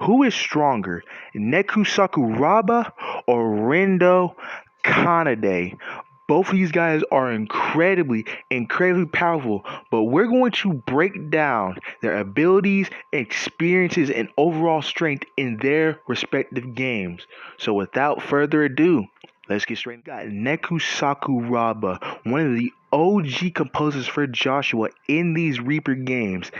who is stronger, Neku Sakuraba or Rindo Kanade? Both of these guys are incredibly powerful, but we're going to break down their abilities, experiences, and overall strength in their respective games. So without further ado, let's get straight. We got Neku Sakuraba, one of the OG composers for Joshua in these Reaper games.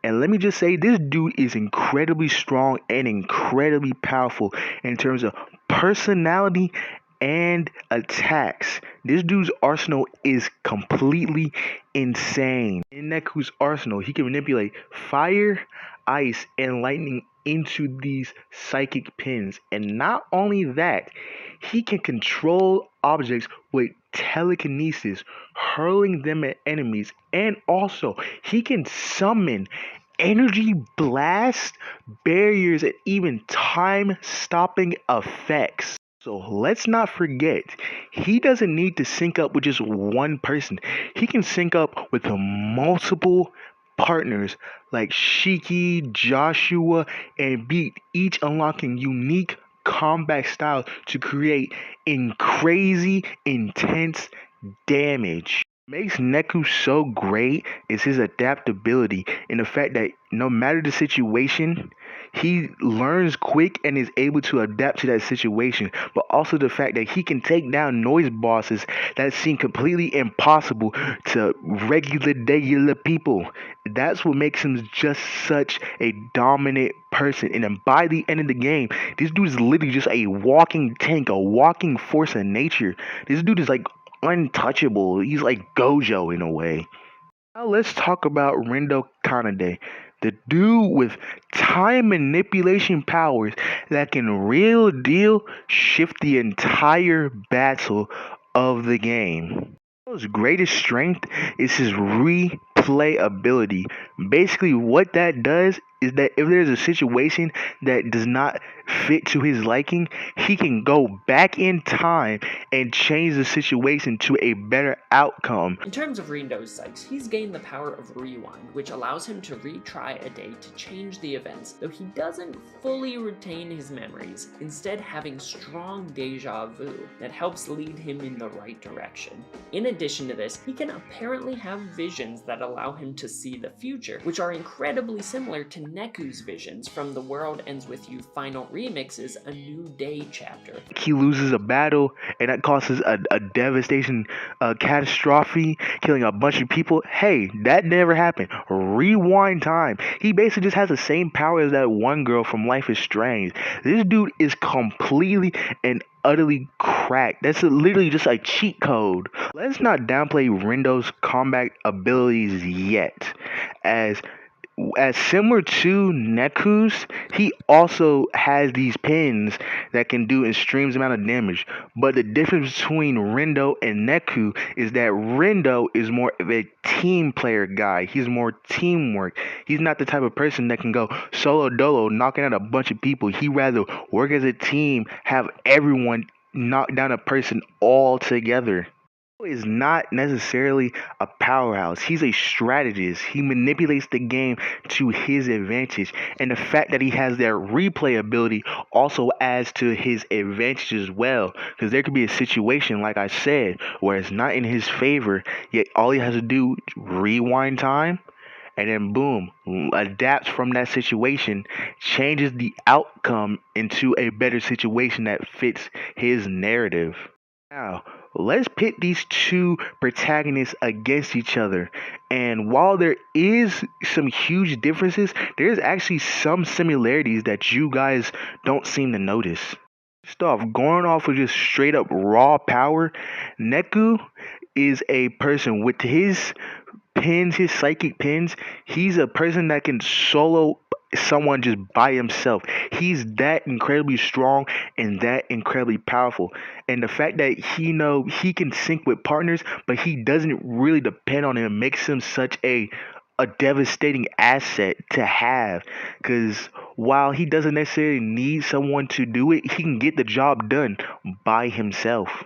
And let me just say, this dude is incredibly strong and incredibly powerful in terms of personality and attacks. This dude's arsenal is completely insane. In Neku's arsenal, he can manipulate fire, ice, and lightning into these psychic pins. And not only that, he can control objects with telekinesis, hurling them at enemies. And also, he can summon energy blast, barriers, and even time-stopping effects. So let's not forget, he doesn't need to sync up with just one person. He can sync up with multiple partners like Shiki, Joshua, and Beat, each unlocking unique combat styles to create crazy, intense damage. What makes Neku so great is his adaptability and the fact that no matter the situation, he learns quick and is able to adapt to that situation, but also the fact that he can take down noise bosses that seem completely impossible to regular people. That's what makes him just such a dominant person. And then by the end of the game, this dude is literally just a walking tank, a walking force of nature. This dude is like untouchable. He's like Gojo in a way. Now let's talk about Rindo Kanade, the dude with time manipulation powers that can real deal shift the entire battle of the game. His greatest strength is his replay ability. Basically, what that does is that if there's a situation that does not fit to his liking, he can go back in time and change the situation to a better outcome. In terms of Rindo's psychs, he's gained the power of rewind, which allows him to retry a day to change the events, though he doesn't fully retain his memories, instead having strong deja vu that helps lead him in the right direction. In addition to this, he can apparently have visions that allow him to see the future, which are incredibly similar to Neku's visions from The World Ends With You Final Remix's A New Day chapter. He loses a battle and that causes a devastation, catastrophe, killing a bunch of people. Hey, that never happened. Rewind time. He basically just has the same power as that one girl from Life is Strange. This dude is completely and utterly cracked. That's literally just a cheat code. Let's not downplay Rindo's combat abilities yet, as similar to Neku's, he also has these pins that can do extreme amount of damage. But the difference between Rindo and Neku is that Rindo is more of a team player guy. He's more teamwork. He's not the type of person that can go solo dolo, knocking out a bunch of people. He rather work as a team, have everyone knock down a person all together. Is not necessarily a powerhouse. He's a strategist. He manipulates the game to his advantage, and the fact that he has that replay ability also adds to his advantage as well, because there could be a situation, like I said, where it's not in his favor, yet all he has to do is rewind time and then boom, adapts from that situation, changes the outcome into a better situation that fits his narrative. Now, let's pit these two protagonists against each other. And while there is some huge differences, there's actually some similarities that you guys don't seem to notice. First off, going off of just straight up raw power, Neku is a person with his pins, his psychic pins. He's a person that can solo someone just by himself. He's that incredibly strong and that incredibly powerful. And the fact that he can sync with partners, but he doesn't really depend on him, makes him such a devastating asset to have, because while he doesn't necessarily need someone to do it, he can get the job done by himself.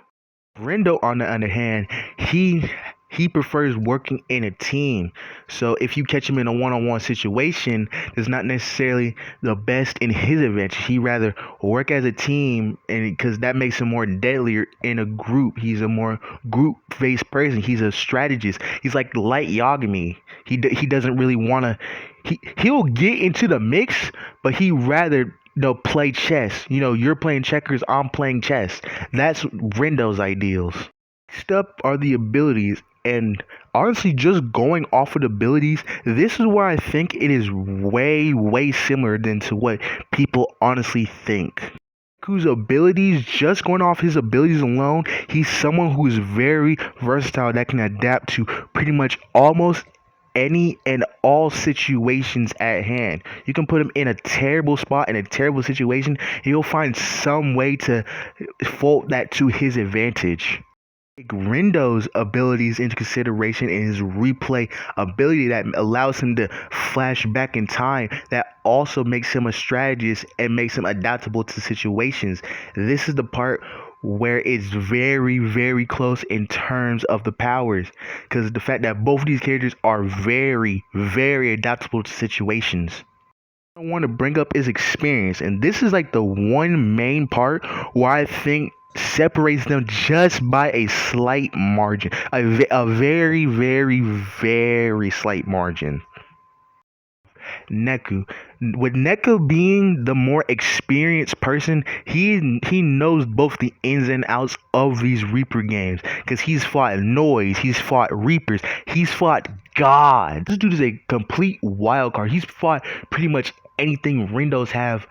Rindo, on the other hand, he He prefers working in a team. So if you catch him in a one-on-one situation, it's not necessarily the best in his advantage. He rather work as a team, and because that makes him more deadlier in a group. He's a more group-based person. He's a strategist. He's like light Yagami. He doesn't really want to. He'll get into the mix, but he rather play chess. You're playing checkers, I'm playing chess. That's Rendo's ideals. Next up are the abilities, and honestly, just going off of the abilities, this is where I think it is way similar than to what people honestly think. Neku's abilities, just going off his abilities alone, he's someone who is very versatile that can adapt to pretty much almost any and all situations at hand. You can put him in a terrible spot, in a terrible situation, and he'll find some way to fold that to his advantage. Take Rindo's abilities into consideration in his replay ability that allows him to flash back in time, that also makes him a strategist and makes him adaptable to situations. This is the part where it's very close in terms of the powers, because the fact that both of these characters are very adaptable to situations. I want to bring up is experience, and this is like the one main part where I think separates them just by a slight margin, a very slight margin. Neku. With Neku being the more experienced person, he knows both the ins and outs of these Reaper games, because he's fought Noise, he's fought Reapers, he's fought God. This dude is a complete wild card. He's fought pretty much anything Rindos have,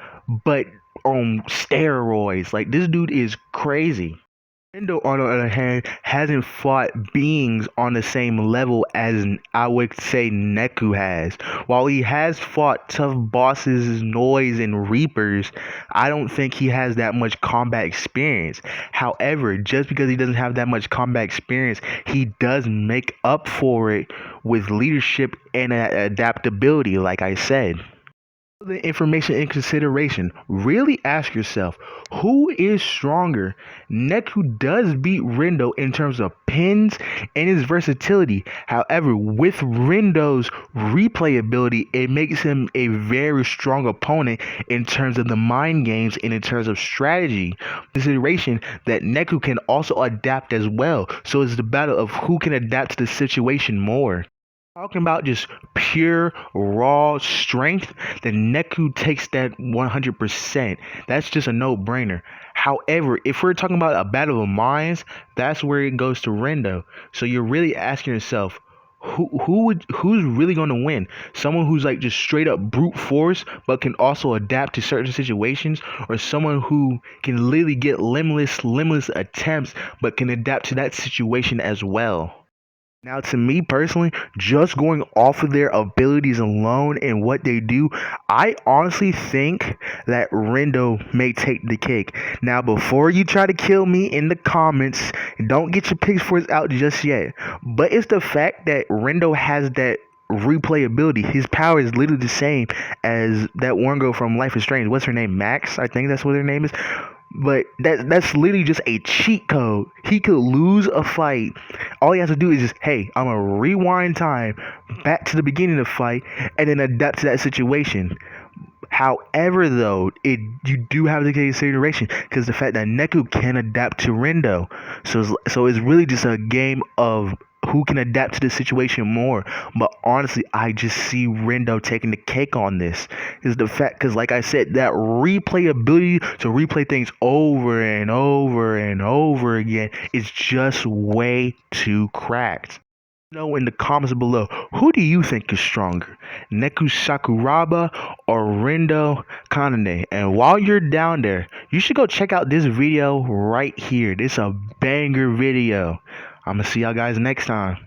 but on steroids. Like, this dude is crazy. Rindo, on the other hand, hasn't fought beings on the same level as I would say Neku has. While he has fought tough bosses, Noise, and Reapers, I don't think he has that much combat experience. However, just because he doesn't have that much combat experience, he does make up for it with leadership and adaptability, like I said. The information in consideration, really ask yourself, who is stronger? Neku does beat Rindo in terms of pins and his versatility. However, with Rindo's replay ability, it makes him a very strong opponent in terms of the mind games and in terms of strategy. Consideration that Neku can also adapt as well. So it's the battle of who can adapt to the situation more. Talking about just pure raw strength, then Neku takes that 100%. That's just a no-brainer. However, if we're talking about a battle of minds, that's where it goes to Rindo. So you're really asking yourself, who's really going to win? Someone who's like just straight up brute force but can also adapt to certain situations, or someone who can literally get limitless attempts but can adapt to that situation as well? Now, to me personally, just going off of their abilities alone and what they do, I honestly think that Rindo may take the cake. Now, before you try to kill me in the comments, don't get your pitchforks out just yet. But it's the fact that Rindo has that replayability. His power is literally the same as that one girl from Life is Strange. What's her name? Max? I think that's what her name is. But that's literally just a cheat code. He could lose a fight. All he has to do is just, hey, I'm gonna rewind time back to the beginning of the fight and then adapt to that situation. However, though, you do have to take consideration, because the fact that Neku can adapt to Rindo, so it's really just a game of who can adapt to the situation more. But honestly, I just see Rindo taking the cake on this. Is the fact, because like I said, that replayability to replay things over and over again is just way too cracked. Know in the comments below, who do you think is stronger, Neku Sakuraba or Rindo Kanade? And while you're down there, you should go check out this video right here. This is a banger video. I'm gonna see y'all guys next time.